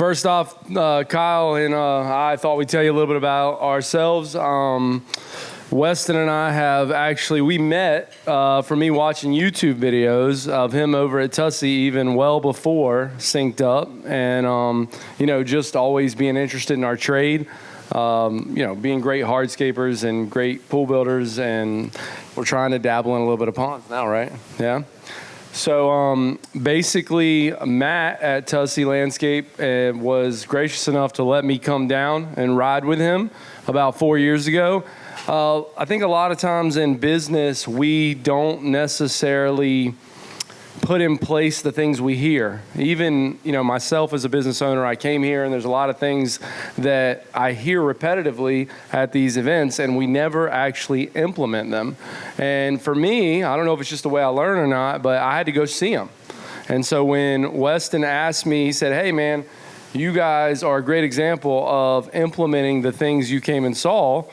First off, Kyle and I thought we'd tell you a little bit about ourselves. Weston and I we met from me watching YouTube videos of him over at Tussey even well before SynkedUP, and just always being interested in our trade. Being great hardscapers and great pool builders, and we're trying to dabble in a little bit of ponds now, right? Yeah. So basically, Matt at Tussey Landscape was gracious enough to let me come down and ride with him about 4 years ago. I think a lot of times in business, we don't necessarily put in place the things we hear. Even, myself as a business owner, I came here and there's a lot of things that I hear repetitively at these events and we never actually implement them. And for me, I don't know if it's just the way I learn or not, but I had to go see them. And so when Weston asked me, he said, hey man, you guys are a great example of implementing the things you came and saw.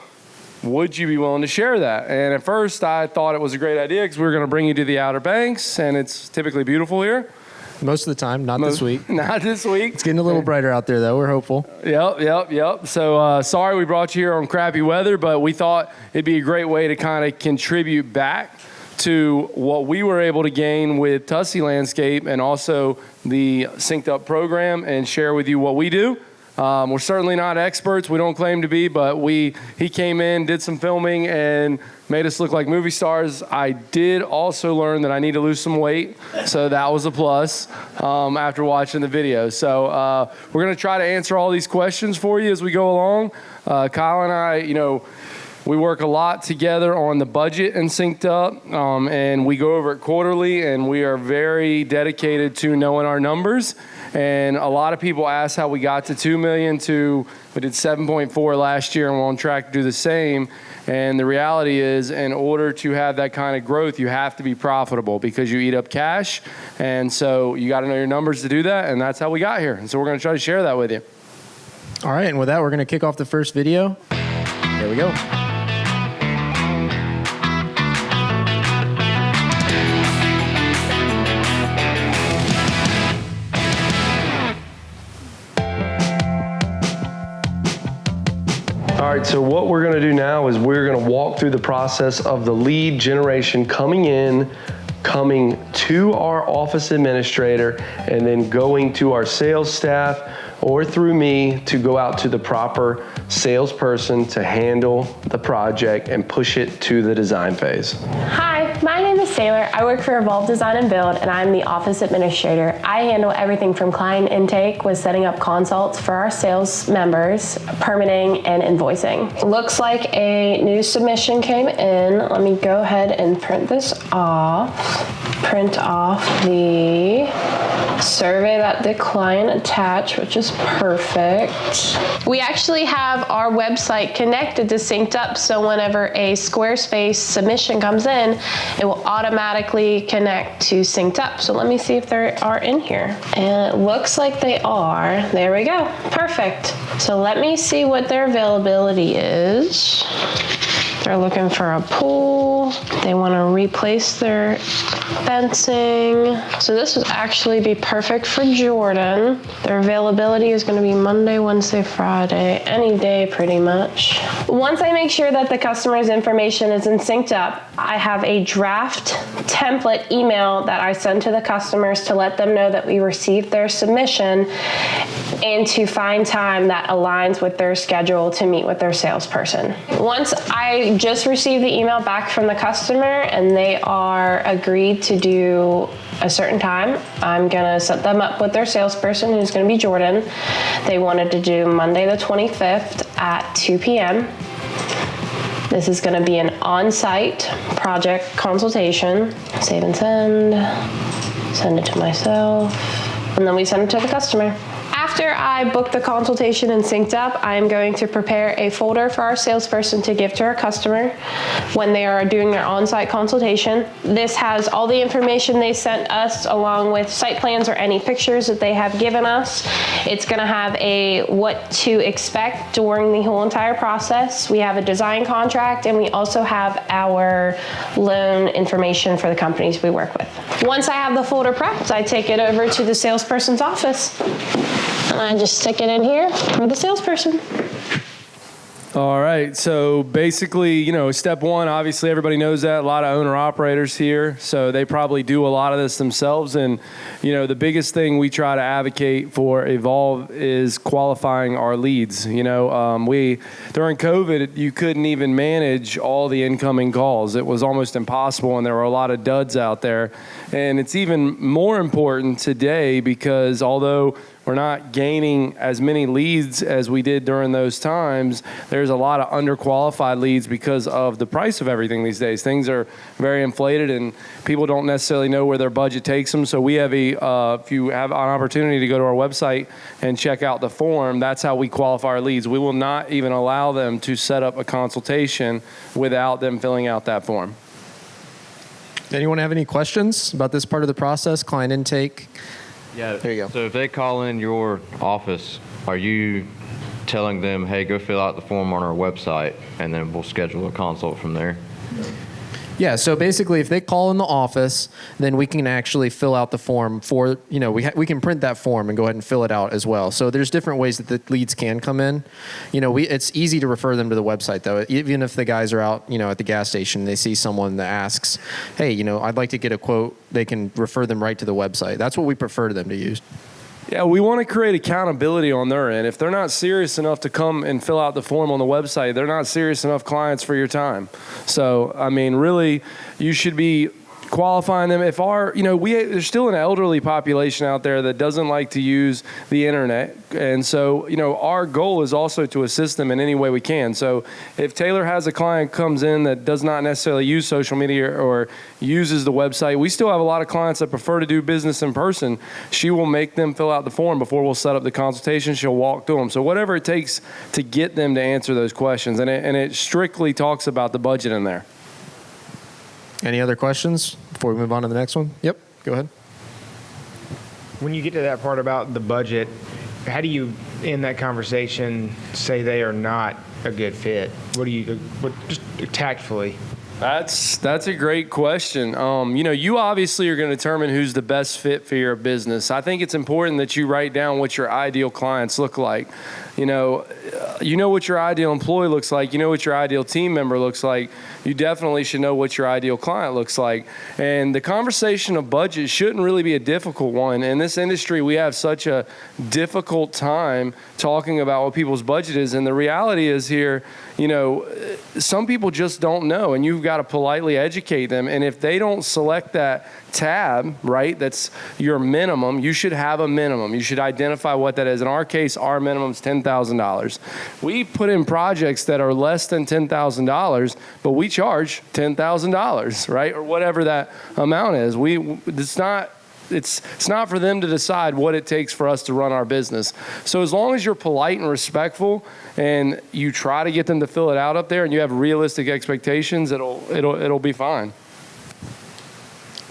Would you be willing to share that? And at first I thought it was a great idea because we were going to bring you to the Outer Banks and it's typically beautiful here. Most of the time, not this week. Not this week. It's getting a little brighter out there though, we're hopeful. Yep. So sorry we brought you here on crappy weather, but we thought it'd be a great way to kind of contribute back to what we were able to gain with Tussey Landscape and also the SynkedUP program and share with you what we do. We're certainly not experts. We don't claim to be, but he came in, did some filming, and made us look like movie stars. I did also learn that I need to lose some weight, so that was a plus after watching the video. So we're going to try to answer all these questions for you as we go along. Kyle and I, we work a lot together on the budget in SynkedUP, and we go over it quarterly, and we are very dedicated to knowing our numbers. And a lot of people ask how we got to 2 million we did 7.4 last year, and we're on track to do the same. And the reality is, in order to have that kind of growth, you have to be profitable because you eat up cash. And so you got to know your numbers to do that, and that's how we got here. And so we're going to try to share that with you. All right, and with that, we're going to kick off the first video. There we go. All right, so what we're gonna do now is we're gonna walk through the process of the lead generation coming to our office administrator, and then going to our sales staff or through me to go out to the proper salesperson to handle the project and push it to the design phase. Hi, my name is Taylor. I work for Evolve Design and Build, and I'm the office administrator. I handle everything from client intake with setting up consults for our sales members, permitting, and invoicing. Looks like a new submission came in. Let me go ahead and print this off. Print off the survey that the client attached, which is perfect. We actually have our website connected to SynkedUP, so whenever a Squarespace submission comes in, it will automatically connect to SynkedUP. So let me see if they are in here. And it looks like they are. There we go. Perfect. So let me see what their availability is. They're looking for a pool. They want to replace their fencing. So this would actually be perfect for Jordan. Their availability is going to be Monday, Wednesday, Friday, any day pretty much. Once I make sure that the customer's information is in SynkedUP, I have a draft template email that I send to the customers to let them know that we received their submission and to find time that aligns with their schedule to meet with their salesperson. Once I just received the email back from the customer and they are agreed to do a certain time, I'm gonna set them up with their salesperson, who's gonna be Jordan. They wanted to do Monday the 25th at 2 p.m. This is gonna be an on-site project consultation. Save and send it to myself, and then we send it to the customer. After I book the consultation in SynkedUP, I am going to prepare a folder for our salesperson to give to our customer when they are doing their on-site consultation. This has all the information they sent us along with site plans or any pictures that they have given us. It's going to have a what to expect during the whole entire process. We have a design contract, and we also have our loan information for the companies we work with. Once I have the folder prepped, I take it over to the salesperson's office. And I just stick it in here for the salesperson. All right. So basically, step one, obviously everybody knows that. A lot of owner operators here. So they probably do a lot of this themselves. And, the biggest thing we try to advocate for Evolve is qualifying our leads. During COVID, you couldn't even manage all the incoming calls. It was almost impossible, and there were a lot of duds out there. And it's even more important today because although we're not gaining as many leads as we did during those times, there's a lot of underqualified leads because of the price of everything these days. Things are very inflated and people don't necessarily know where their budget takes them. So we have if you have an opportunity to go to our website and check out the form, that's how we qualify our leads. We will not even allow them to set up a consultation without them filling out that form. Anyone have any questions about this part of the process, client intake? Yeah. There you go. So if they call in your office, are you telling them, hey, go fill out the form on our website, and then we'll schedule a consult from there? Yeah, so basically if they call in the office, then we can actually fill out the form for, we can print that form and go ahead and fill it out as well. So there's different ways that the leads can come in. It's easy to refer them to the website though. Even if the guys are out, at the gas station, they see someone that asks, hey, I'd like to get a quote, they can refer them right to the website. That's what we prefer them to use. Yeah, we want to create accountability on their end. If they're not serious enough to come and fill out the form on the website, they're not serious enough clients for your time. So, really, you should be qualifying them. If there's still an elderly population out there that doesn't like to use the internet. And so, our goal is also to assist them in any way we can. So if Taylor has a client comes in that does not necessarily use social media or uses the website, we still have a lot of clients that prefer to do business in person. She will make them fill out the form before we'll set up the consultation. She'll walk through them. So whatever it takes to get them to answer those questions. And it strictly talks about the budget in there. Any other questions before we move on to the next one? Yep, go ahead. When you get to that part about the budget, how do you, in that conversation, say they are not a good fit? Just tactfully? That's a great question. You obviously are going to determine who's the best fit for your business. I think it's important that you write down what your ideal clients look like. You know what your ideal employee looks like. You know what your ideal team member looks like. You definitely should know what your ideal client looks like. And the conversation of budget shouldn't really be a difficult one. In this industry, we have such a difficult time talking about what people's budget is. And the reality is here, some people just don't know, and you've got to politely educate them. And if they don't select that tab, right, that's your minimum, you should have a minimum. You should identify what that is. In our case, our minimum is $10,000. We put in projects that are less than $10,000, but we charge $10,000, right, or whatever that amount is. It's not for them to decide what it takes for us to run our business. So as long as you're polite and respectful and you try to get them to fill it out up there and you have realistic expectations, it'll be fine.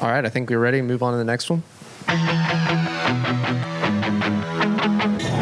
All right, I think we're ready to move on to the next one.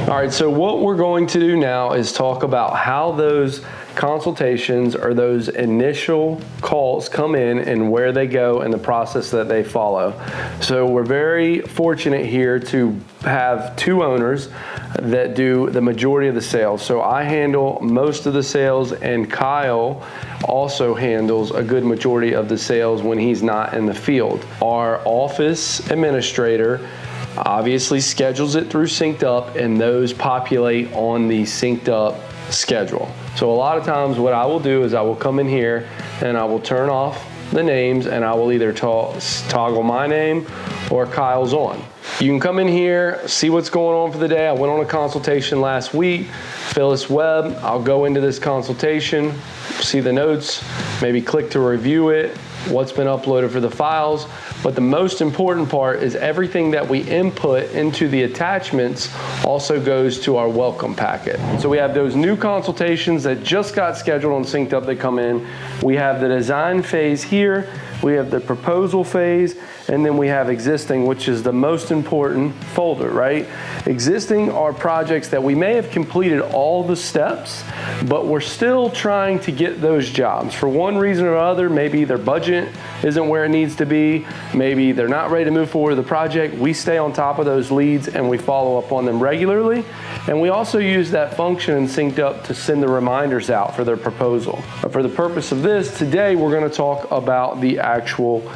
All right, so what we're going to do now is talk about how those consultations or those initial calls come in and where they go and the process that they follow. So we're very fortunate here to have two owners that do the majority of the sales. So I handle most of the sales, and Kyle also handles a good majority of the sales when he's not in the field. Our office administrator obviously schedules it through SynkedUP, and those populate on the SynkedUP schedule. So a lot of times what I will do is I will come in here and I will turn off the names, and I will either toggle my name or Kyle's on. You can come in here, see what's going on for the day. I went on a consultation last week, Phyllis Webb. I'll go into this consultation, see the notes, maybe click to review it, what's been uploaded for the files. But the most important part is everything that we input into the attachments also goes to our welcome packet. So we have those new consultations that just got scheduled on SynkedUP that come in. We have the design phase here. we have the proposal phase, and then we have existing, which is the most important folder, right? Existing are projects that we may have completed all the steps, but we're still trying to get those jobs. For one reason or other, maybe their budget isn't where it needs to be, maybe they're not ready to move forward with the project. We stay on top of those leads and we follow up on them regularly. And we also use that function in SynkedUP to send the reminders out for their proposal. But for the purpose of this, today we're going to talk about the actual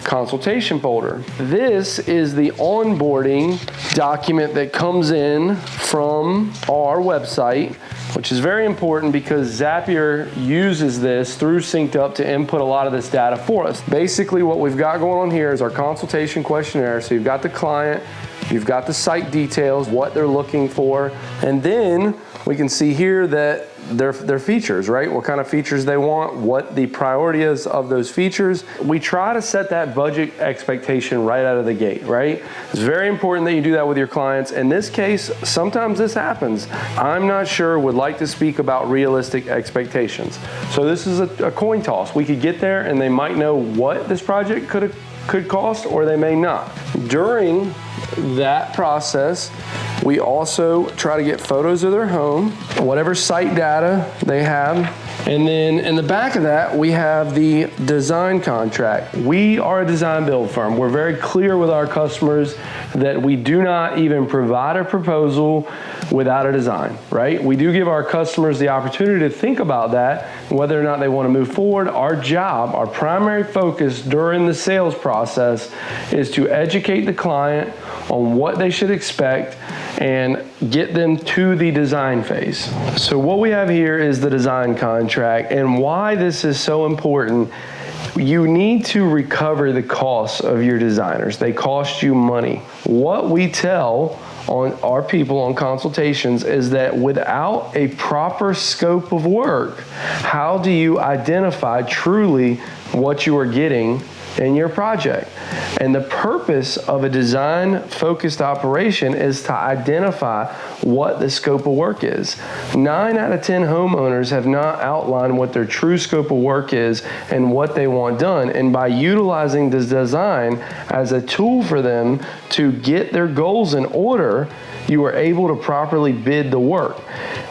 consultation folder. This is the onboarding document that comes in from our website, which is very important because Zapier uses this through SynkedUP to input a lot of this data for us. Basically, what we've got going on here is our consultation questionnaire. So you've got the client, you've got the site details, what they're looking for, and then we can see here that their features, right? What kind of features they want, what the priority is of those features. We try to set that budget expectation right out of the gate, right? It's very important that you do that with your clients. In this case, sometimes this happens. I'm not sure, would like to speak about realistic expectations. So this is a coin toss. We could get there and they might know what this project could cost, or they may not. During that process, we also try to get photos of their home, whatever site data they have, and then in the back of that, we have the design contract. We are a design build firm. We're very clear with our customers that we do not even provide a proposal without a design, right? We do give our customers the opportunity to think about that, whether or not they want to move forward. Our job, our primary focus during the sales process is to educate the client on what they should expect and get them to the design phase. So what we have here is the design contract, and why this is so important. You need to recover the costs of your designers. They cost you money. What we tell on our people on consultations is that without a proper scope of work, how do you identify truly what you are getting in your project? And the purpose of a design-focused operation is to identify what the scope of work is. 9 out of 10 homeowners have not outlined what their true scope of work is and what they want done. And by utilizing this design as a tool for them to get their goals in order, you are able to properly bid the work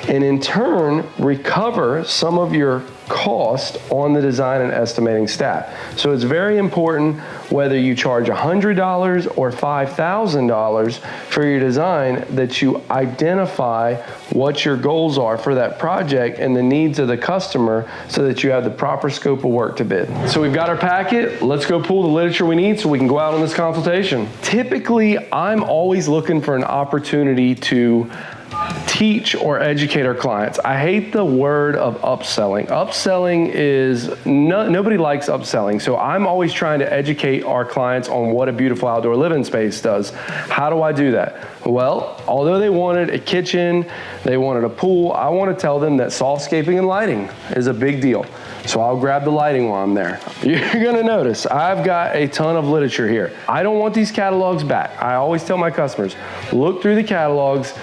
and in turn recover some of your cost on the design and estimating staff. So it's very important whether you charge $100 or $5,000 for your design that you identify what your goals are for that project and the needs of the customer so that you have the proper scope of work to bid. So we've got our packet. Let's go pull the literature we need so we can go out on this consultation. Typically, I'm always looking for an opportunity to teach or educate our clients. I hate the word of upselling. Upselling is, nobody likes upselling. So I'm always trying to educate our clients on what a beautiful outdoor living space does. How do I do that? Well, although they wanted a kitchen, they wanted a pool, I want to tell them that softscaping and lighting is a big deal. So I'll grab the lighting while I'm there. You're going to notice I've got a ton of literature here. I don't want these catalogs back. I always tell my customers, look through the catalogs,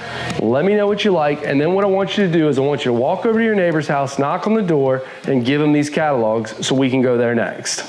let me know what you like, and then what I want you to do is I want you to walk over to your neighbor's house, knock on the door, and give them these catalogs so we can go there next.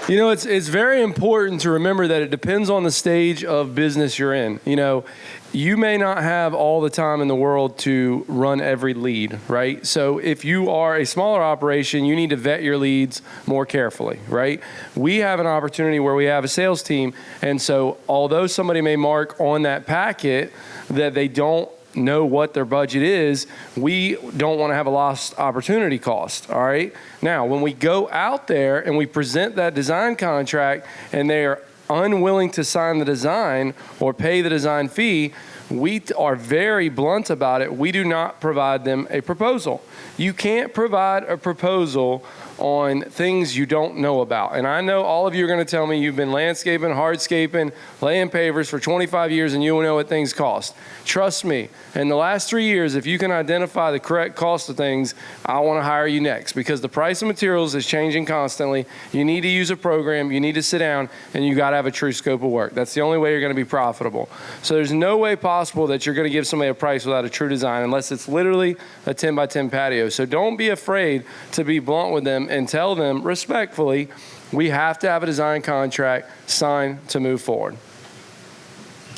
You know, it's very important to remember that it depends on the stage of business you're in. You know, you may not have all the time in the world to run every lead, right? So if you are a smaller operation, you need to vet your leads more carefully, right? We have an opportunity where we have a sales team, and so although somebody may mark on that packet that they don't know what their budget is, we don't want to have a lost opportunity cost, all right? Now, when we go out there and we present that design contract and they are unwilling to sign the design or pay the design fee, we are very blunt about it. We do not provide them a proposal. You can't provide a proposal on things you don't know about. And I know all of you are going to tell me you've been landscaping, hardscaping, laying pavers for 25 years and you know what things cost. Trust me, in the last 3 years, if you can identify the correct cost of things, I want to hire you next, because the price of materials is changing constantly. You need to use a program, you need to sit down, and you got to have a true scope of work. That's the only way you're going to be profitable. So there's no way possible that you're going to give somebody a price without a true design, unless it's literally a 10 by 10 patio. So don't be afraid to be blunt with them and tell them respectfully, we have to have a design contract signed to move forward.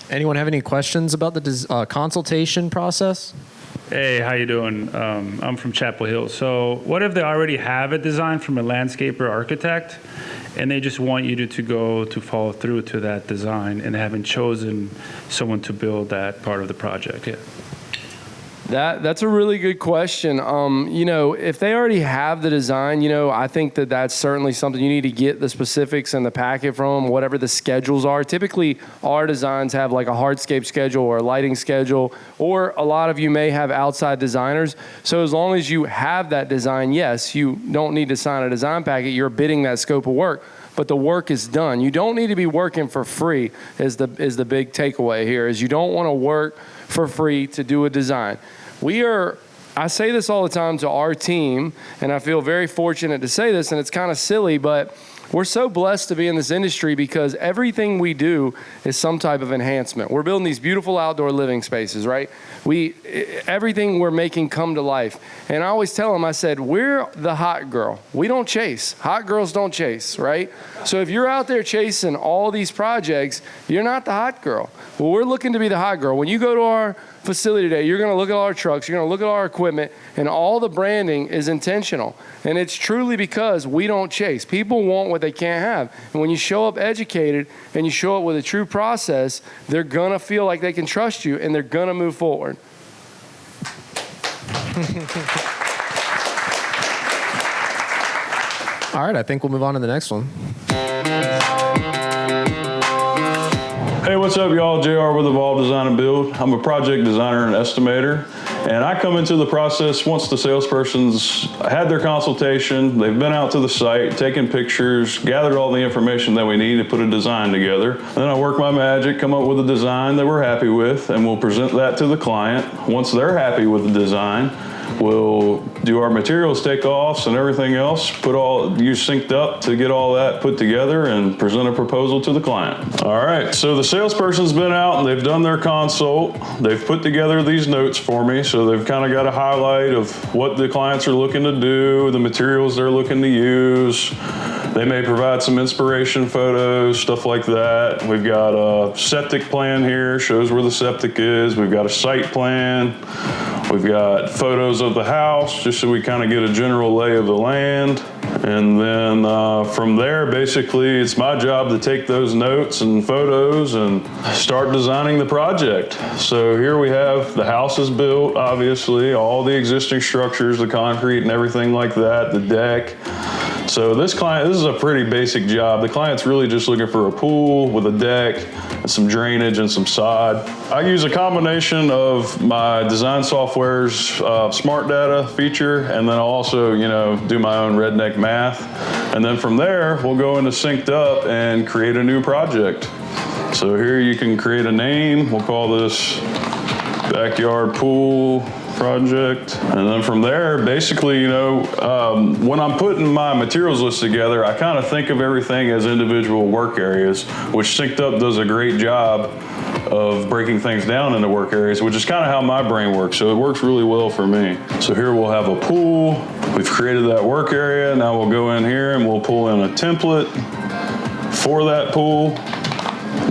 Anyone have any questions about the consultation process? Hey, how you doing? I'm from Chapel Hill. So what if they already have a design from a landscaper architect and they just want you to go to follow through to that design and haven't chosen someone to build that part of the project yet? That's a really good question. If they already have the design, I think that's certainly something you need to get the specifics and the packet from them, whatever the schedules are. Typically, our designs have like a hardscape schedule or a lighting schedule, or a lot of you may have outside designers. So as long as you have that design, yes, you don't need to sign a design packet. You're bidding that scope of work, but the work is done. You don't need to be working for free is the big takeaway here, is you don't want to work for free to do a design. I say this all the time to our team, and I feel very fortunate to say this, and it's kind of silly, but we're so blessed to be in this industry because everything we do is some type of enhancement. We're building these beautiful outdoor living spaces, right? Everything we're making come to life. And I always tell them, I said, we're the hot girl. We don't chase. Hot girls don't chase, right? So if you're out there chasing all these projects, you're not the hot girl. Well, we're looking to be the hot girl. When you go to our facility today, you're going to look at our trucks, you're going to look at our equipment, and all the branding is intentional. And it's truly because we don't chase. People want what they can't have. And when you show up educated and you show up with a true process, they're going to feel like they can trust you and they're going to move forward. All right, I think we'll move on to the next one. Hey, what's up, y'all? JR with Evolve Design and Build. I'm a project designer and estimator, and I come into the process once the salesperson's had their consultation, they've been out to the site, taken pictures, gathered all the information that we need to put a design together. And then I work my magic, come up with a design that we're happy with, and we'll present that to the client. Once they're happy with the design, we'll do our materials takeoffs and everything else, use SynkedUP to get all that put together and present a proposal to the client. All right, so the salesperson's been out and they've done their consult. They've put together these notes for me, so they've kind of got a highlight of what the clients are looking to do, the materials they're looking to use. They may provide some inspiration photos, stuff like that. We've got a septic plan here, shows where the septic is. We've got a site plan. We've got photos of the house, just so we kind of get a general lay of the land. And then from there, basically, it's my job to take those notes and photos and start designing the project. So here we have the house is built, obviously, all the existing structures, the concrete and everything like that, the deck. So this is a pretty basic job. The client's really just looking for a pool with a deck, and some drainage and some sod. I use a combination of my design software's smart data feature, and then I'll also, do my own redneck math. And then from there, we'll go into SynkedUP and create a new project. So here you can create a name. We'll call this Backyard Pool Project. And then from there, basically, when I'm putting my materials list together, I kind of think of everything as individual work areas, which SynkedUP does a great job of breaking things down into work areas, which is kind of how my brain works. So it works really well for me. So here we'll have a pool. We've created that work area. Now we'll go in here and we'll pull in a template for that pool.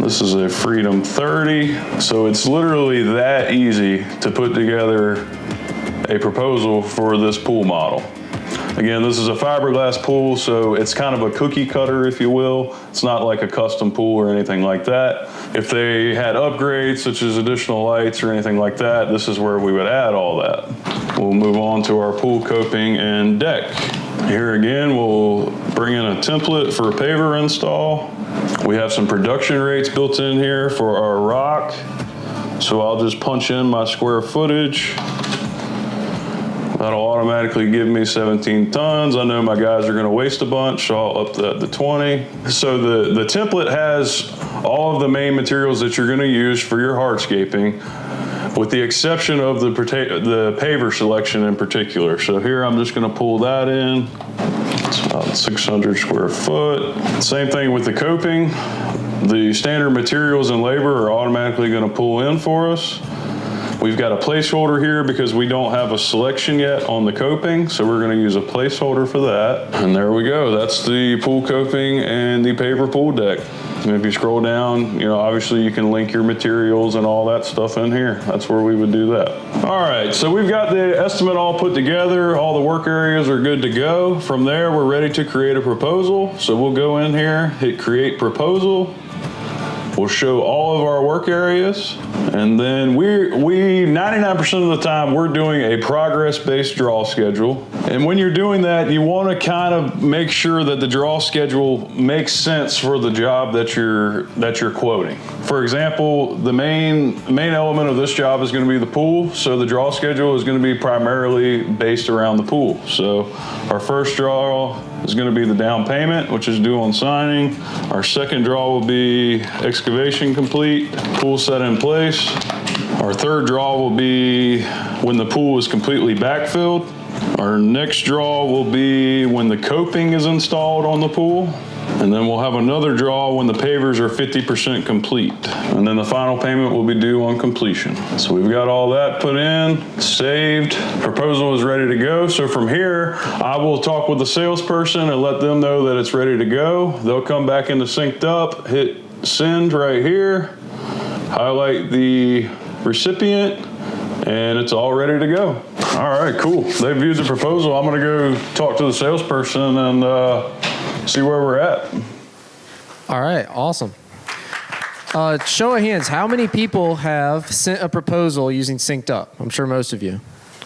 This is a Freedom 30. So it's literally that easy to put together a proposal for this pool model. Again, this is a fiberglass pool, so it's kind of a cookie cutter, if you will. It's not like a custom pool or anything like that. If they had upgrades, such as additional lights or anything like that, this is where we would add all that. We'll move on to our pool coping and deck. Here again, we'll bring in a template for a paver install. We have some production rates built in here for our rock. So I'll just punch in my square footage. That'll automatically give me 17 tons. I know my guys are gonna waste a bunch, so I'll up that to 20. So the template has all of the main materials that you're gonna use for your hardscaping, with the exception of the paver selection in particular. So here I'm just gonna pull that in. It's about 600 square foot. Same thing with the coping. The standard materials and labor are automatically gonna pull in for us. We've got a placeholder here because we don't have a selection yet on the coping, so we're gonna use a placeholder for that. And there we go, that's the pool coping and the paver pool deck. And if you scroll down, obviously you can link your materials and all that stuff in here. That's where we would do that. All right, so we've got the estimate all put together. All the work areas are good to go. From there, we're ready to create a proposal. So we'll go in here, hit create proposal. We'll show all of our work areas, and then we 99% of the time we're doing a progress-based draw schedule. And when you're doing that, you want to kind of make sure that the draw schedule makes sense for the job that you're quoting. For example, the main element of this job is going to be the pool, so the draw schedule is going to be primarily based around the pool. So our first draw is going to be the down payment, which is due on signing. Our second draw will be excavation complete, pool set in place. Our third draw will be when the pool is completely backfilled. Our next draw will be when the coping is installed on the pool. And then we'll have another draw when the pavers are 50% complete. And then the final payment will be due on completion. So we've got all that put in, saved, proposal is ready to go. So from here, I will talk with the salesperson and let them know that it's ready to go. They'll come back into SynkedUP, hit send right here, highlight the recipient, and it's all ready to go. All right, cool. They viewed the proposal. I'm gonna go talk to the salesperson and see where we're at. All right, awesome. Show of hands, how many people have sent a proposal using SynkedUP? I'm sure most of you.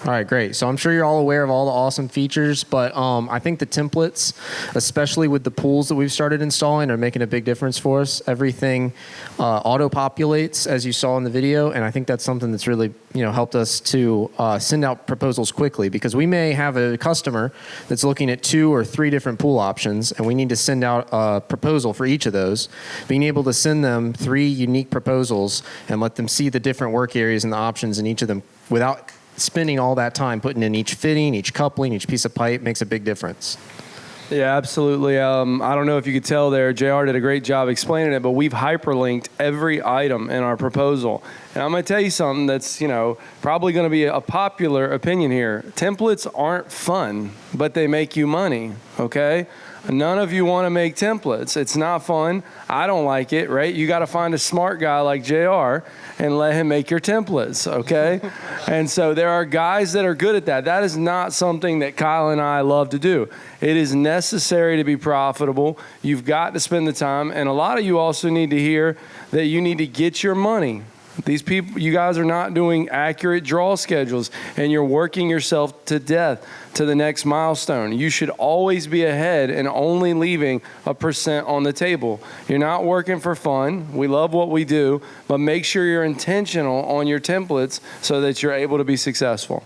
All right, great. So I'm sure you're all aware of all the awesome features, but I think the templates, especially with the pools that we've started installing, are making a big difference for us. Everything auto-populates, as you saw in the video, and I think that's something that's really helped us to send out proposals quickly, because we may have a customer that's looking at 2 or 3 different pool options, and we need to send out a proposal for each of those. Being able to send them 3 unique proposals and let them see the different work areas and the options in each of them without spending all that time putting in each fitting, each coupling, each piece of pipe makes a big difference. Yeah, absolutely. I don't know if you could tell there, JR did a great job explaining it, but we've hyperlinked every item in our proposal. And I'm going to tell you something that's, probably going to be a popular opinion here. Templates aren't fun, but they make you money, okay? None of you want to make templates. It's not fun. I don't like it, right? You got to find a smart guy like JR and let him make your templates, okay? And so there are guys that are good at that. That is not something that Kyle and I love to do. It is necessary to be profitable. You've got to spend the time. And a lot of you also need to hear that you need to get your money. These people, you guys are not doing accurate draw schedules, and you're working yourself to death to the next milestone. You should always be ahead and only leaving a % on the table. You're not working for fun. We love what we do, but make sure you're intentional on your templates so that you're able to be successful.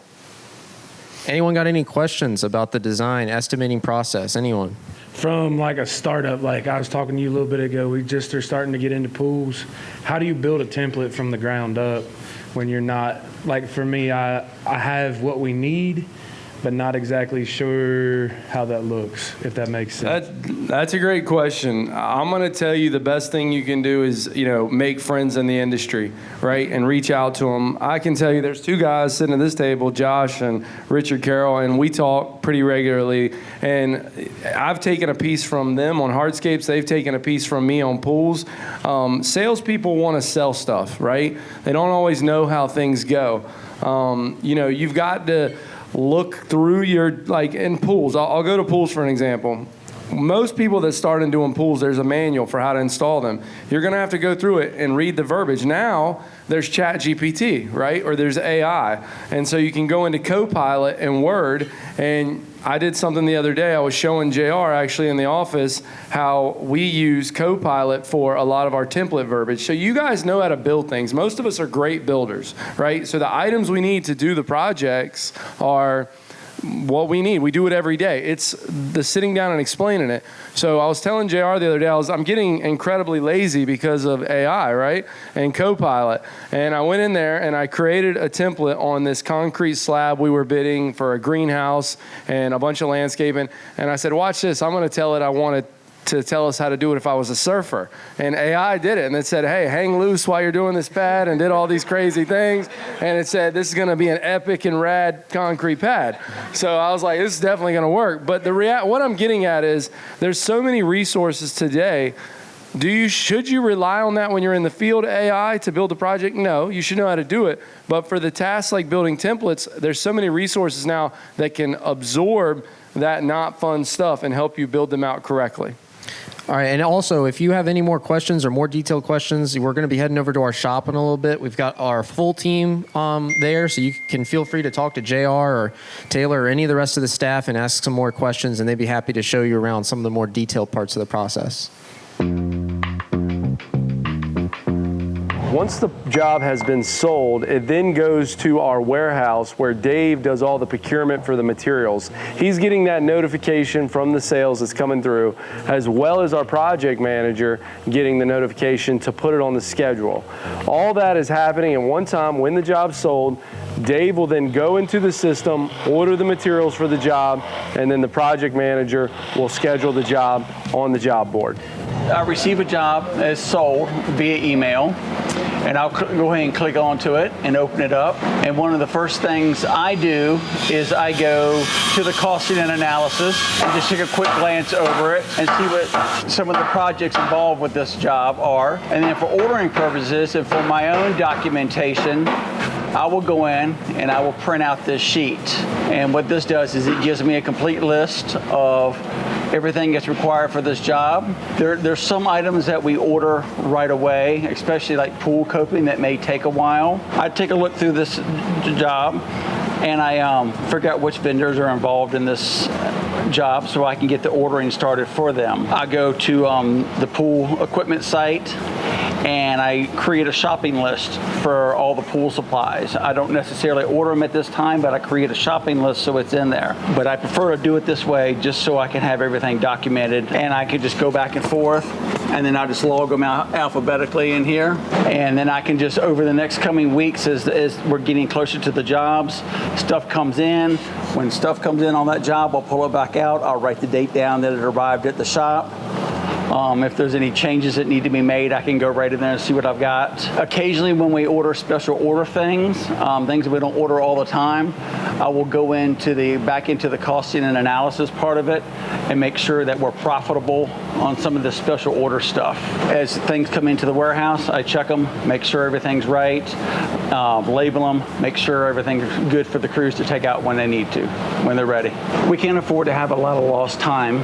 Anyone got any questions about the design estimating process? Anyone? From like a startup, like I was talking to you a little bit ago, we just are starting to get into pools. How do you build a template from the ground up when you're not, like for me, I have what we need, but not exactly sure how that looks, if that makes sense. That's a great question. I'm going to tell you the best thing you can do is, make friends in the industry, right? And reach out to them. I can tell you there's 2 guys sitting at this table, Josh and Richard Carroll, and we talk pretty regularly. And I've taken a piece from them on hardscapes. They've taken a piece from me on pools. Salespeople want to sell stuff, right? They don't always know how things go. You've got to look through your, in pools. I'll go to pools for an example. Most people that start in doing pools, there's a manual for how to install them. You're going to have to go through it and read the verbiage. Now, there's ChatGPT, right? Or there's AI. And so you can go into Copilot and Word. And I did something the other day. I was showing JR actually in the office how we use Copilot for a lot of our template verbiage. So you guys know how to build things. Most of us are great builders, right? So the items we need to do the projects are what we need. We do it every day. It's the sitting down and explaining it. So I was telling JR the other day, I'm getting incredibly lazy because of AI, right? And Copilot. And I went in there and I created a template on this concrete slab we were bidding for a greenhouse and a bunch of landscaping. And I said, watch this. I'm going to tell it I wanted to tell us how to do it if I was a surfer. And AI did it. And it said, hey, hang loose while you're doing this pad, and did all these crazy things. And it said, this is going to be an epic and rad concrete pad. So I was like, this is definitely going to work. But what I'm getting at is there's so many resources today. Should you rely on that when you're in the field, AI, to build a project? No, you should know how to do it. But for the tasks like building templates, there's so many resources now that can absorb that not fun stuff and help you build them out correctly. All right, and also, if you have any more questions or more detailed questions, we're going to be heading over to our shop in a little bit. We've got our full team there, so you can feel free to talk to JR or Taylor or any of the rest of the staff and ask some more questions, and they'd be happy to show you around some of the more detailed parts of the process. Once the job has been sold, it then goes to our warehouse where Dave does all the procurement for the materials. He's getting that notification from the sales that's coming through, as well as our project manager getting the notification to put it on the schedule. All that is happening at one time when the job's sold. Dave will then go into the system, order the materials for the job, and then the project manager will schedule the job on the job board. I receive a job as sold via email, and I'll go ahead and click onto it and open it up. And one of the first things I do is I go to the costing and analysis and just take a quick glance over it and see what some of the projects involved with this job are. And then for ordering purposes and for my own documentation, I will go in and I will print out this sheet. And what this does is it gives me a complete list of everything that's required for this job. There's some items that we order right away, especially like pool coping, that may take a while. I take a look through this job and I figure out which vendors are involved in this job so I can get the ordering started for them. I go to the pool equipment site and I create a shopping list for all the pool supplies. I don't necessarily order them at this time, but I create a shopping list so it's in there. But I prefer to do it this way just so I can have everything documented, and I can just go back and forth, and then I just log them out alphabetically in here. And then I can just, over the next coming weeks, as we're getting closer to the jobs, stuff comes in. When stuff comes in on that job, I'll pull it back out. I'll write the date down that it arrived at the shop. If there's any changes that need to be made, I can go right in there and see what I've got. Occasionally when we order special order things that we don't order all the time, I will go back into the costing and analysis part of it and make sure that we're profitable on some of the special order stuff. As things come into the warehouse, I check them, make sure everything's right, label them, make sure everything's good for the crews to take out when they need to, when they're ready. We can't afford to have a lot of lost time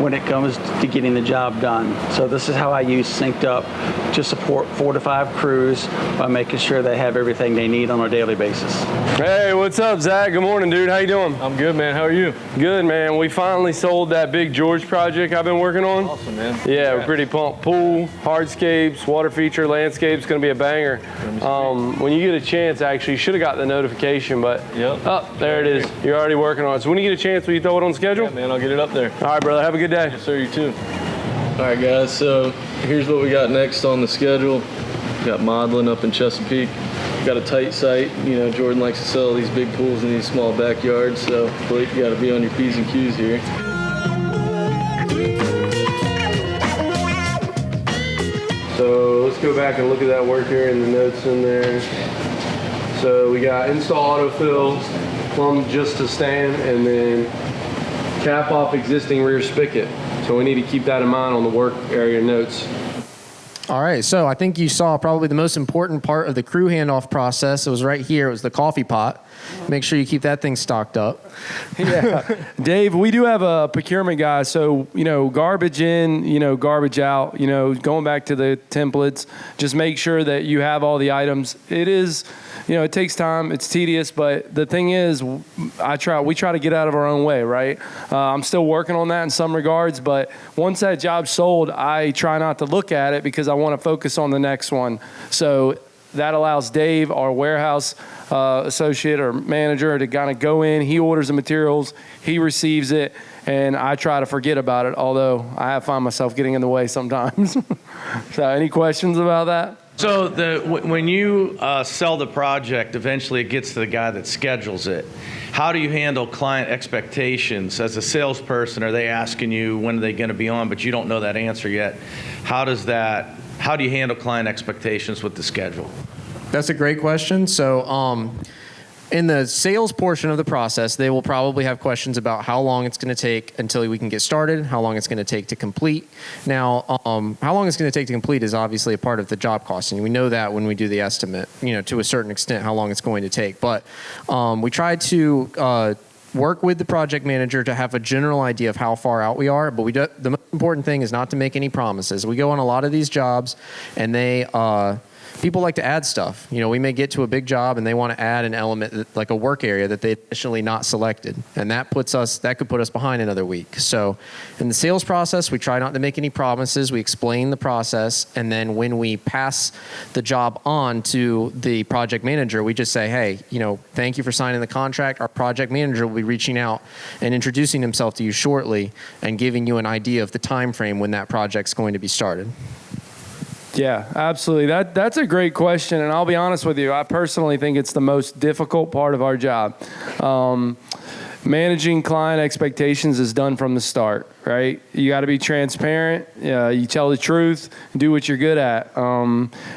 when it comes to getting the job done. So this is how I use SynkedUP to support 4 to 5 crews by making sure they have everything they need on a daily basis. Hey, what's up, Zach? Good morning, dude. How you doing? I'm good, man. How are you? Good, man. We finally sold that big George project I've been working on. Awesome, man. Yeah, we're pretty pumped. Pool, hardscapes, water feature, landscapes, going to be a banger. When you get a chance, actually, you should have got the notification, but there it is. You're already working on it. So when you get a chance, will you throw it on schedule? Yeah, man, I'll get it up there. All right, brother. Have a good day. Yes, sir. You too. All right, guys. So here's what we got next on the schedule. We got modeling up in Chesapeake. Got a tight site. You know, Jordan likes to sell these big pools in these small backyards, so you got to be on your P's and Q's here. So let's go back and look at that work here in the notes in there. So we got install autofill, plumb just to stand, and then cap off existing rear spigot. So we need to keep that in mind on the work area notes. All right, so I think you saw probably the most important part of the crew handoff process. It was right here. It was the coffee pot. Make sure you keep that thing stocked up. Yeah. Dave, we do have a procurement guy. So, garbage in, garbage out, going back to the templates, just make sure that you have all the items. It is, it takes time. It's tedious. But the thing is, we try to get out of our own way, right? I'm still working on that in some regards. But once that job's sold, I try not to look at it because I want to focus on the next one. So that allows Dave, our warehouse associate or manager, to kind of go in. He orders the materials, he receives it, and I try to forget about it, although I find myself getting in the way sometimes. So any questions about that? So when you sell the project, eventually it gets to the guy that schedules it. How do you handle client expectations? As a salesperson, are they asking you when are they going to be on, but you don't know that answer yet? How do you handle client expectations with the schedule? That's a great question. So in the sales portion of the process, they will probably have questions about how long it's going to take until we can get started, how long it's going to take to complete. Now, how long it's going to take to complete is obviously a part of the job costing. We know that when we do the estimate, to a certain extent, how long it's going to take. But we try to work with the project manager to have a general idea of how far out we are. But the most important thing is not to make any promises. We go on a lot of these jobs, and people like to add stuff. We may get to a big job and they want to add an element like a work area that they initially not selected. And that could put us behind another week. So in the sales process, we try not to make any promises. We explain the process. And then when we pass the job on to the project manager, we just say, hey, thank you for signing the contract. Our project manager will be reaching out and introducing himself to you shortly and giving you an idea of the time frame when that project's going to be started. Yeah, absolutely. That's a great question, and I'll be honest with you. I personally think it's the most difficult part of our job. Managing client expectations is done from the start, right? You got to be transparent. You tell the truth. Do what you're good at.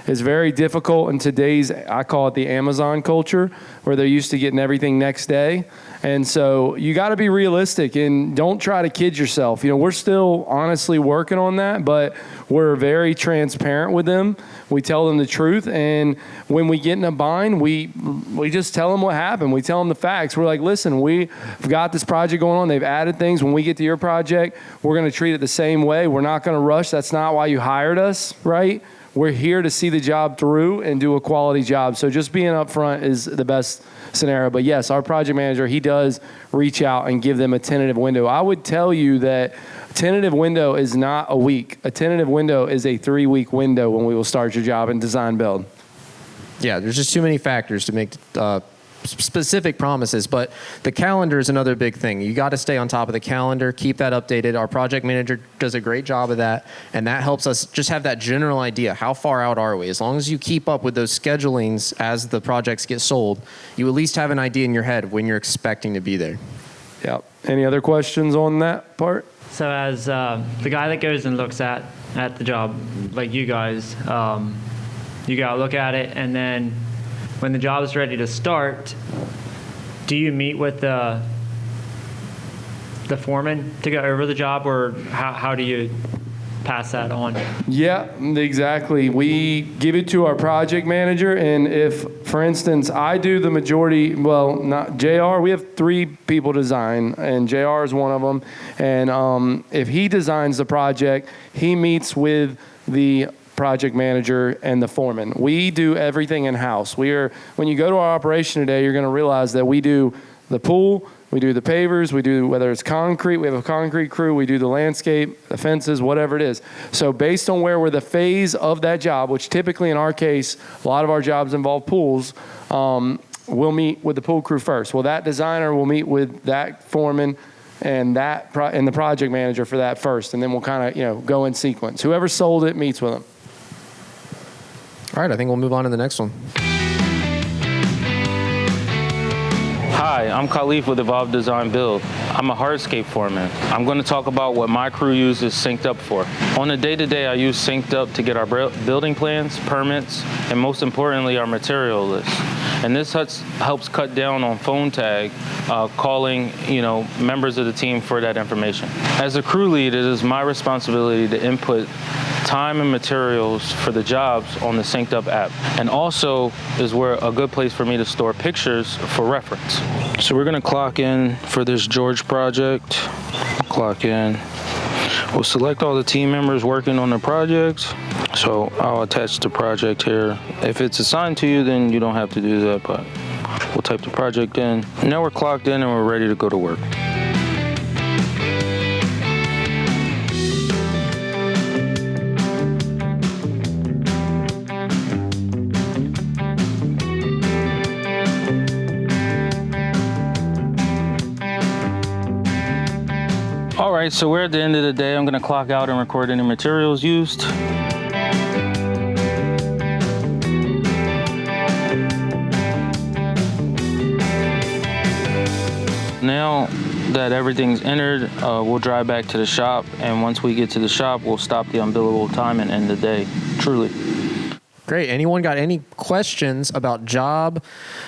It's very difficult in today's, I call it the Amazon culture, where they're used to getting everything next day. And so you got to be realistic and don't try to kid yourself. We're still honestly working on that, but we're very transparent with them. We tell them the truth. And when we get in a bind, we just tell them what happened. We tell them the facts. We're like, listen, we've got this project going on. They've added things. When we get to your project, we're going to treat it the same way. We're not going to rush. That's not why you hired us, right? We're here to see the job through and do a quality job. So just being upfront is the best scenario. But yes, our project manager, he does reach out and give them a tentative window. I would tell you that a tentative window is not a week. A tentative window is a 3-week window when we will start your job in design build. Yeah, there's just too many factors to make specific promises, but the calendar is another big thing. You got to stay on top of the calendar, keep that updated. Our project manager does a great job of that, and that helps us just have that general idea. How far out are we? As long as you keep up with those schedulings as the projects get sold, you at least have an idea in your head when you're expecting to be there. Yep. Any other questions on that part? So as the guy that goes and looks at the job, like you guys, you got to look at it, and then when the job is ready to start, do you meet with the foreman to go over the job, or how do you pass that on? Yeah, exactly. We give it to our project manager, and if, for instance, I do the majority, well, not JR, we have 3 people design, and JR is one of them, and if he designs the project, he meets with the project manager and the foreman. We do everything in-house. When you go to our operation today, you're going to realize that we do the pool, we do the pavers, we do whether it's concrete, we have a concrete crew, we do the landscape, the fences, whatever it is. So based on where we're the phase of that job, which typically in our case, a lot of our jobs involve pools, we'll meet with the pool crew first. Well, that designer will meet with that foreman and the project manager for that first, and then we'll kind of go in sequence. Whoever sold it meets with them. All right, I think we'll move on to the next one. Hi, I'm Khalif with Evolve Design Build. I'm a hardscape foreman. I'm going to talk about what my crew uses SynkedUP for. On a day-to-day, I use SynkedUP to get our building plans, permits, and most importantly, our material list. And this helps cut down on phone tag, calling members of the team for that information. As a crew lead, it is my responsibility to input time and materials for the jobs on the SynkedUP app, and also is where a good place for me to store pictures for reference. So we're going to clock in for this George project. Clock in. We'll select all the team members working on the projects. So I'll attach the project here. If it's assigned to you, then you don't have to do that, but we'll type the project in. Now we're clocked in and we're ready to go to work. right, so we're at the end of the day. I'm gonna clock out and record any materials used. Now that everything's entered, we'll drive back to the shop, and once we get to the shop, we'll stop the unbillable time and end the day, truly. Great. Anyone got any questions about job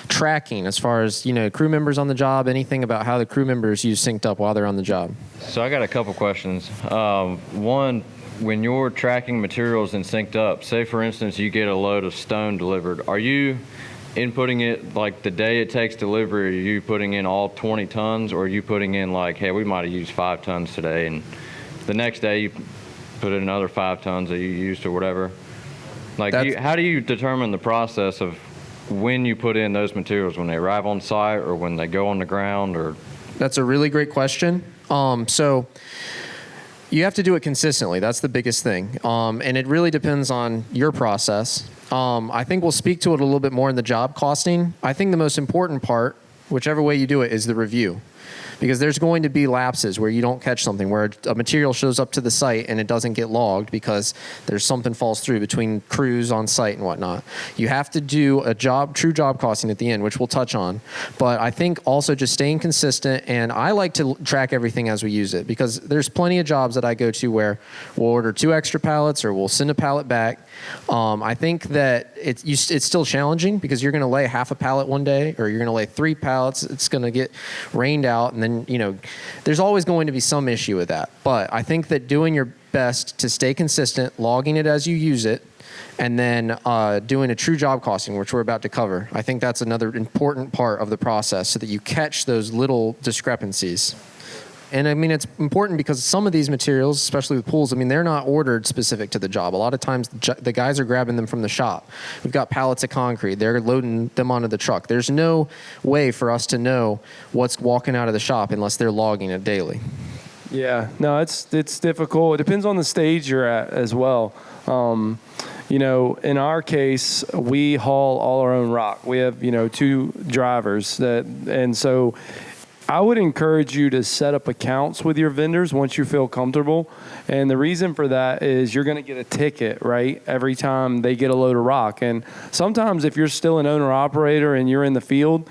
tracking as far as, crew members on the job, anything about how the crew members use SynkedUP while they're on the job? So I got a couple questions. One, when you're tracking materials in SynkedUP, say for instance you get a load of stone delivered, are you inputting it like the day it takes delivery? Are you putting in all 20 tons, or are you putting in like, hey, we might have used 5 tons today, and the next day you put in another 5 tons that you used or whatever? Like, how do you determine the process of when you put in those materials, when they arrive on site or when they go on the ground? Or That's a really great question. So you have to do it consistently. That's the biggest thing. And it really depends on your process. I think we'll speak to it a little bit more in the job costing. I think the most important part, whichever way you do it, is the review. Because there's going to be lapses where you don't catch something, where a material shows up to the site and it doesn't get logged because there's something falls through between crews on site and whatnot. You have to do a true job costing at the end, which we'll touch on. But I think also just staying consistent, and I like to track everything as we use it, because there's plenty of jobs that I go to where we'll order 2 extra pallets or we'll send a pallet back. I think that it's still challenging, because you're going to lay half a pallet one day, or you're going to lay 3 pallets. It's going to get rained out, and then there's always going to be some issue with that. But I think that doing your best to stay consistent, logging it as you use it, and then doing a true job costing, which we're about to cover, I think that's another important part of the process, so that you catch those little discrepancies. And I mean, it's important because some of these materials, especially with pools, I mean, they're not ordered specific to the job. A lot of times the guys are grabbing them from the shop. We've got pallets of concrete. They're loading them onto the truck. There's no way for us to know what's walking out of the shop unless they're logging it daily. Yeah, no, it's difficult. It depends on the stage you're at as well. In our case, we haul all our own rock. We have, 2 drivers and so I would encourage you to set up accounts with your vendors once you feel comfortable. And the reason for that is you're going to get a ticket, right, every time they get a load of rock. And sometimes if you're still an owner-operator and you're in the field,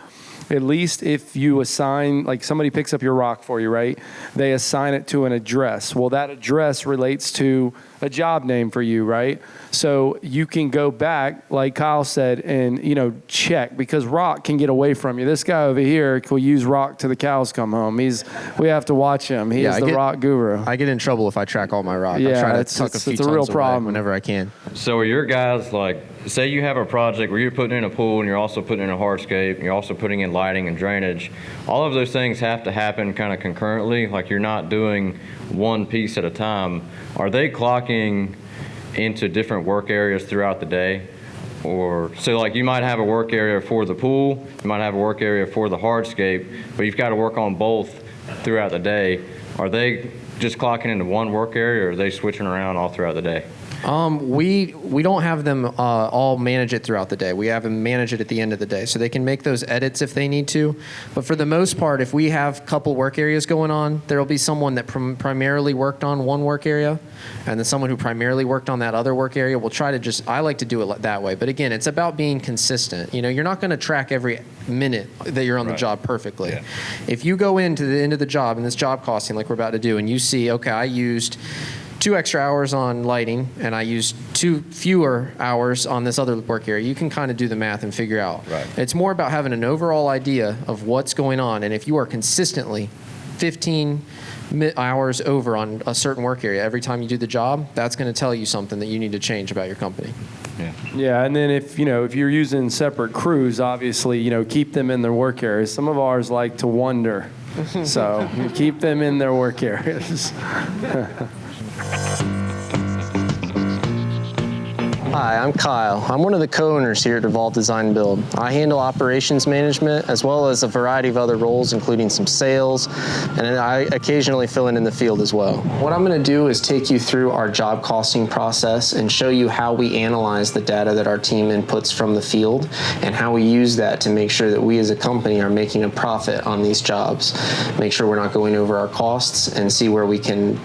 at least if you assign, like somebody picks up your rock for you, right, they assign it to an address. Well, that address relates to a job name for you, right? So you can go back, like Kyle said, and, check, because rock can get away from you. This guy over here will use rock till the cows come home. We have to watch him. He's the rock guru. I get in trouble if I track all my rock. Yeah, I try to tuck a few it's a real tons away problem whenever I can. So are your guys, like, say you have a project where you're putting in a pool and you're also putting in a hardscape, and you're also putting in lighting and drainage, all of those things have to happen kind of concurrently, like you're not doing one piece at a time. Are they clocking into different work areas throughout the day? Or so, like, you might have a work area for the pool, you might have a work area for the hardscape, but you've got to work on both throughout the day. Are they just clocking into one work area, or are they switching around all throughout the day? We don't have them all manage it throughout the day. We have them manage it at the end of the day, so they can make those edits if they need to. But for the most part, if we have a couple work areas going on, there will be someone that primarily worked on one work area, and then someone who primarily worked on that other work area. We'll try to I like to do it that way. But again, it's about being consistent. You're not going to track every minute that you're on the job perfectly. Yeah. If you go into the end of the job in this job costing like we're about to do, and you see, okay, I used 2 extra hours on lighting, and I used 2 fewer hours on this other work area, you can kind of do the math and figure out. Right. It's more about having an overall idea of what's going on, and if you are consistently 15 hours over on a certain work area every time you do the job, that's going to tell you something that you need to change about your company. Yeah, and then if you're using separate crews, obviously, keep them in their work areas. Some of ours like to wander, so you keep them in their work areas. Hi, I'm Kyle. I'm one of the co-owners here at Evolve Design Build. I handle operations management as well as a variety of other roles, including some sales, and I occasionally fill in the field as well. What I'm going to do is take you through our job costing process and show you how we analyze the data that our team inputs from the field and how we use that to make sure that we as a company are making a profit on these jobs. Make sure we're not going over our costs and see where we can,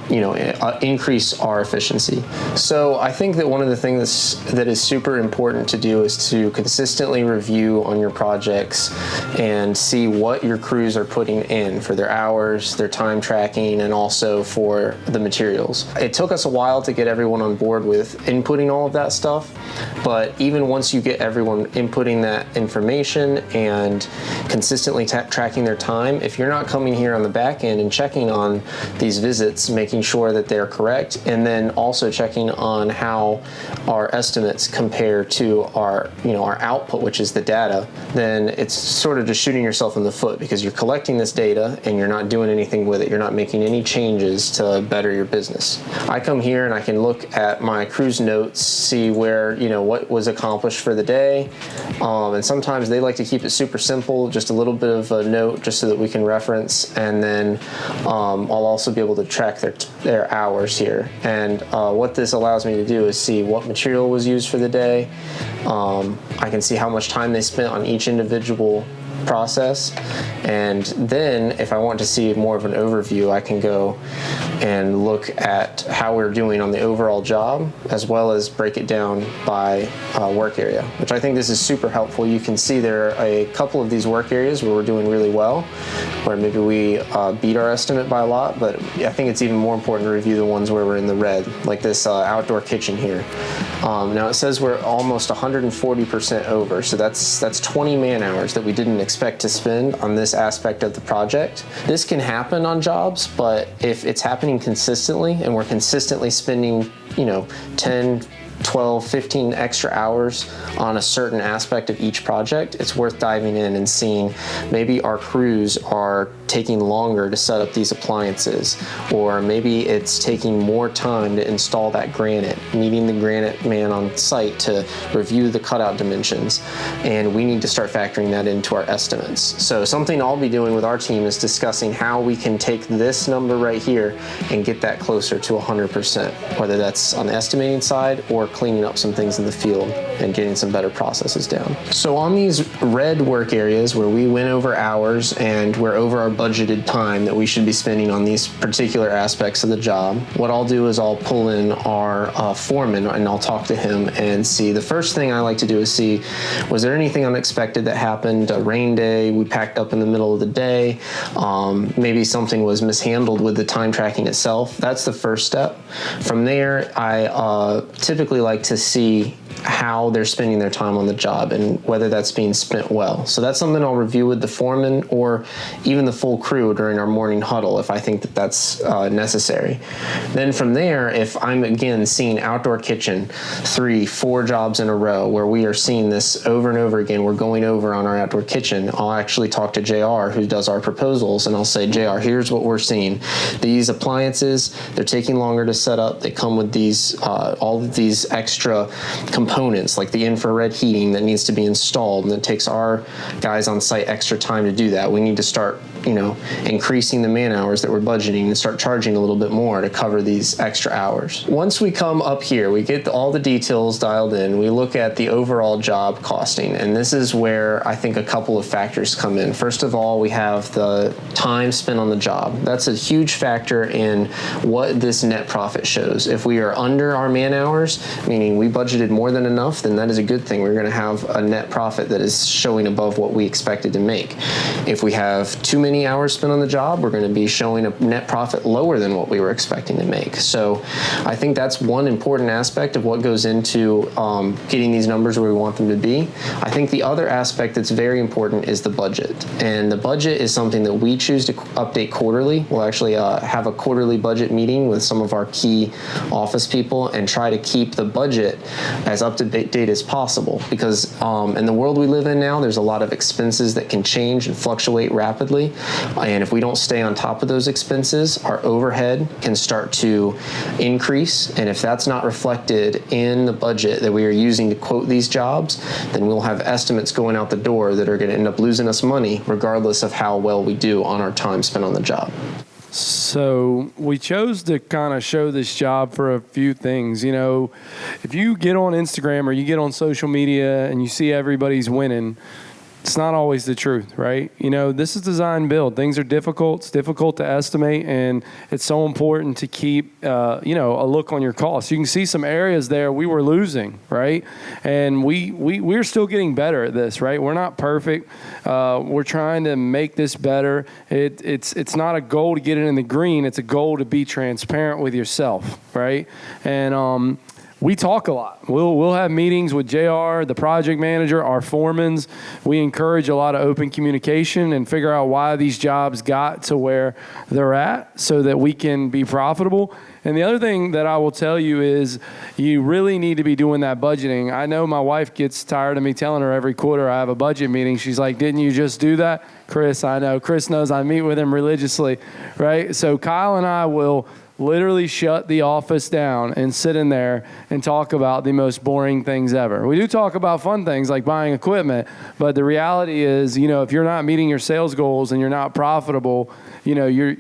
increase our efficiency. So I think that one of the things that is super important to do is to consistently review on your projects and see what your crews are putting in for their hours, their time tracking, and also for the materials. It took us a while to get everyone on board with inputting all of that stuff, but even once you get everyone inputting that information and consistently tracking their time, if you're not coming here on the back end and checking on these visits, making sure that they're correct, and then also checking on how our estimates compare to our output, which is the data, then it's sort of just shooting yourself in the foot because you're collecting this data and you're not doing anything with it. You're not making any changes to better your business. I come here and I can look at my crew's notes, see where, what was accomplished for the day. And sometimes they like to keep it super simple, just a little bit of a note just so that we can reference. And then I'll also be able to track their hours here. And what this allows me to do is see what material was used for the day. I can see how much time they spent on each individual process, and then if I want to see more of an overview, I can go and look at how we're doing on the overall job as well as break it down by work area, which I think this is super helpful. You can see there are a couple of these work areas where we're doing really well, where maybe we beat our estimate by a lot, but I think it's even more important to review the ones where we're in the red, like this outdoor kitchen here. Now it says we're almost 140% over, so that's 20 man hours that we didn't expect to spend on this aspect of the project. This can happen on jobs, but if it's happening consistently and we're consistently spending 10, 12, 15 extra hours on a certain aspect of each project, it's worth diving in and seeing maybe our crews are taking longer to set up these appliances, or maybe it's taking more time to install that granite, needing the granite man on site to review the cutout dimensions, and we need to start factoring that into our estimates. So something I'll be doing with our team is discussing how we can take this number right here and get that closer to 100%, whether that's on the estimating side or cleaning up some things in the field and getting some better processes down. So on these red work areas where we went over hours and we're over our budgeted time that we should be spending on these particular aspects of the job, what I'll do is I'll pull in our foreman and I'll talk to him and see. The first thing I like to do is see, was there anything unexpected that happened? A rain day, we packed up in the middle of the day, maybe something was mishandled with the time tracking itself. That's the first step. From there, I typically like to see how they're spending their time on the job and whether that's being spent well. So that's something I'll review with the foreman or even the full crew during our morning huddle if I think that that's necessary. Then from there, if I'm again seeing outdoor kitchen 3, 4 jobs in a row where we are seeing this over and over again, we're going over on our outdoor kitchen, I'll actually talk to JR who does our proposals and I'll say, JR, here's what we're seeing. These appliances, they're taking longer to set up. They come with these all of these extra components like the infrared heating that needs to be installed, and it takes our guys on site extra time to do that. We need to start increasing the man hours that we're budgeting and start charging a little bit more to cover these extra hours. Once we come up here, we get all the details dialed in, we look at the overall job costing, and this is where I think a couple of factors come in. First of all, we have the time spent on the job. That's a huge factor in what this net profit shows. If we are under our man hours, meaning we budgeted more than enough, then that is a good thing. We're going to have a net profit that is showing above what we expected to make. If we have too many hours spent on the job, we're going to be showing a net profit lower than what we were expecting to make. So I think that's one important aspect of what goes into getting these numbers where we want them to be. I think the other aspect that's very important is the budget. And the budget is something that we choose to update quarterly. We'll actually have a quarterly budget meeting with some of our key office people and try to keep the budget as up to date as possible, because in the world we live in now, there's a lot of expenses that can change and fluctuate rapidly. And if we don't stay on top of those expenses, our overhead can start to increase. And if that's not reflected in the budget that we are using to quote these jobs, then we'll have estimates going out the door that are going to end up losing us money regardless of how well we do on our time spent on the job. So we chose to kind of show this job for a few things. You know, if you get on Instagram or you get on social media and you see everybody's winning, it's not always the truth, right? You know, this is design build. Things are difficult. It's difficult to estimate, and it's so important to keep, you know, a look on your costs. You can see some areas there we were losing, right? And we're still getting better at this, right? We're not perfect. We're trying to make this better. It's not a goal to get it in the green. It's a goal to be transparent with yourself, right? And we talk a lot. We'll have meetings with JR, the project manager, our foremans. We encourage a lot of open communication and figure out why these jobs got to where they're at so that we can be profitable. And the other thing that I will tell you is you really need to be doing that budgeting. I know my wife gets tired of me telling her every quarter I have a budget meeting. She's like, didn't you just do that? Chris, I know. Chris knows I meet with him religiously, right? So Kyle and I will literally shut the office down and sit in there and talk about the most boring things ever. We do talk about fun things like buying equipment, but the reality is, you know, if you're not meeting your sales goals and you're not profitable, you know, you're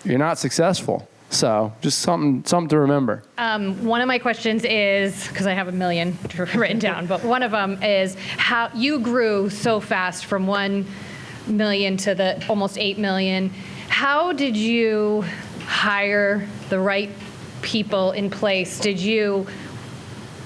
not successful. So just something to remember. One of my questions is, because I have a million written down, but one of them is how you grew so fast from 1 million to the almost 8 million. How did you hire the right people in place? Did you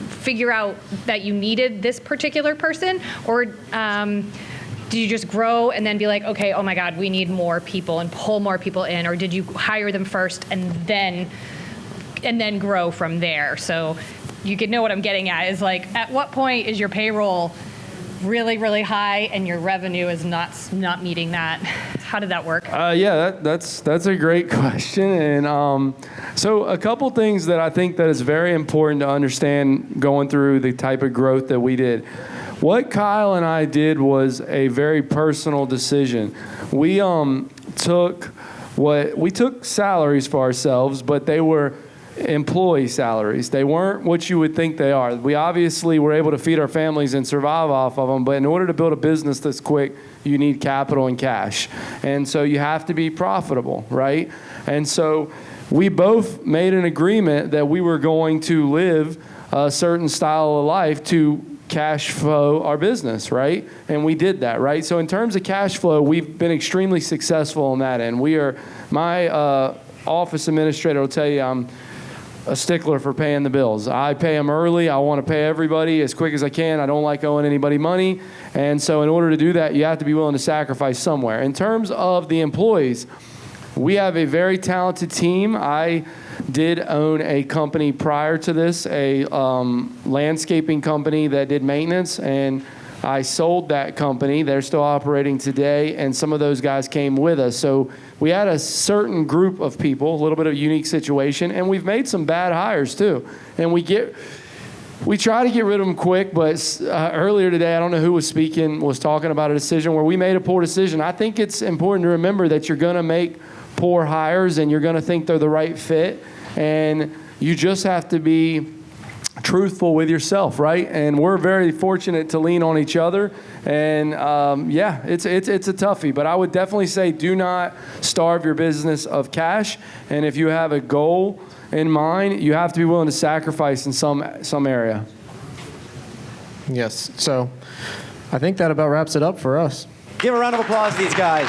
figure out that you needed this particular person, or did you just grow and then be like, okay, oh my God, we need more people and pull more people in, or did you hire them first and then grow from there? So you could know what I'm getting at is like, at what point is your payroll really, really high and your revenue is not meeting that? How did that work? Yeah, that's a great question. And so a couple things that I think that is very important to understand going through the type of growth that we did. What Kyle and I did was a very personal decision. We took salaries for ourselves, but they were employee salaries. They weren't what you would think they are. We obviously were able to feed our families and survive off of them, but in order to build a business that's quick, you need capital and cash. And so you have to be profitable, right? And so we both made an agreement that we were going to live a certain style of life to cash flow our business, right? And we did that, right? So in terms of cash flow, we've been extremely successful on that end. My office administrator will tell you I'm a stickler for paying the bills. I pay them early. I want to pay everybody as quick as I can. I don't like owing anybody money. And so in order to do that, you have to be willing to sacrifice somewhere. In terms of the employees, we have a very talented team. I did own a company prior to this, a landscaping company that did maintenance, and I sold that company. They're still operating today, and some of those guys came with us. So we had a certain group of people, a little bit of a unique situation, and we've made some bad hires too. And we try to get rid of them quick, but earlier today, I don't know who was talking about a decision where we made a poor decision. I think it's important to remember that you're going to make poor hires and you're going to think they're the right fit, and you just have to be truthful with yourself, right? And we're very fortunate to lean on each other. And yeah, it's a toughie, but I would definitely say do not starve your business of cash. And if you have a goal in mind, you have to be willing to sacrifice in some area. Yes. So I think that about wraps it up for us. Give a round of applause to these guys.